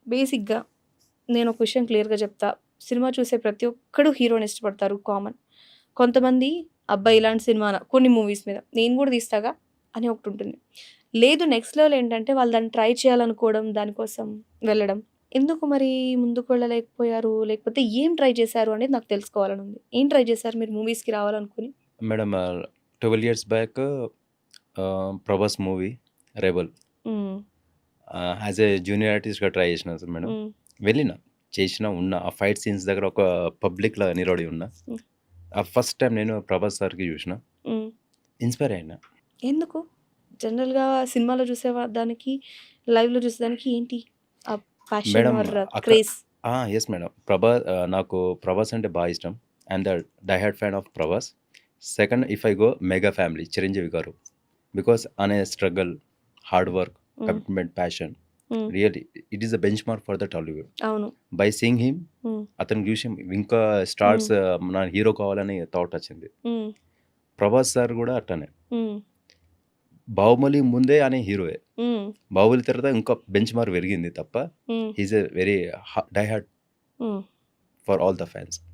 బేసిక్‌గా నేనొక విషయం క్లియర్‌గా చెప్తా. సినిమా చూసే ప్రతి ఒక్కడు హీరోని ఇష్టపడతారు కామన్. కొంతమంది అబ్బా! ఇలాంటి సినిమానా కొన్ని మూవీస్ మీద నేను గూడా తీస్తాగా అని ఒకటుంటుంది. లేదు నెక్స్ట్ లెవెల్ ఏంటంటే వాళ్ళు దాన్ని ట్రై చేయాలనుకోవడం, దానికోసం వెళ్ళడం. ఎందుకు మరి ముందుకు వెళ్ళలేకపోయారు? లేకపోతే ఏం ట్రై చేశారు అనేది నాకు తెలుసుకోవాలనుంది. ఏం ట్రై చేశారు మీరు మూవీస్‌కి రావాలనుకుని? Madam 12 years back 'Prabhas' movie 'Rebel' హ్మ్. యాస్ ఏ జూనియర్ ఆర్టిస్ట్‌గా ట్రై చేసినా సార్ మేడం. హ్మ్. వెళ్ళిన, చేసినా, ఉన్నా. ఆ ఫైట్ సీన్స్ దగ్గర ఒక పబ్లిక్‌లా నిలబడి ఉన్నా. హ్మ్. ఫస్ట్ టైమ్ నేను 'ప్రభాస్' సార్‌కి చూసినా. హ్మ్. ఇన్‌స్పైర్ అయినా. ఎందుకు? జనరల్‌గా సినిమాలో దానికి, లైవ్‌లో చూసేదానికి ఏంటి? ఆ ప్యాషన్ మేడం ఆర్ అక్కడ క్రేజ్? Yes madam. నాకు 'ప్రభాస్' అంటే బా ఇష్టం. I'm the die hard fan of 'Prabhas.' Second if I go 'Mega family' 'Chiranjeevi' గారు. బికాస్ ఆయన struggle, hard work, hmm. Commitment, passion hmm. Really it is the benchmark for the Tollywood. అవును. By seeing him హ్మ్. అతన్ని చూసి ఇంకా హ్మ్. స్టార్స్ నా hero కావాలని థాట్ వచ్చింది. హ్మ్. 'ప్రభాస్' సార్ కూడా అట్టనే. హ్మ్. 'బాహుబలి' ముందే ఆయన హీరోయే. హ్మ్. 'బాహుబలి' తర్వాత ఇంకా బెంచ్ మార్క్ పెరిగింది తప్ప hmm. He is a very die hard hmm. For all the fans.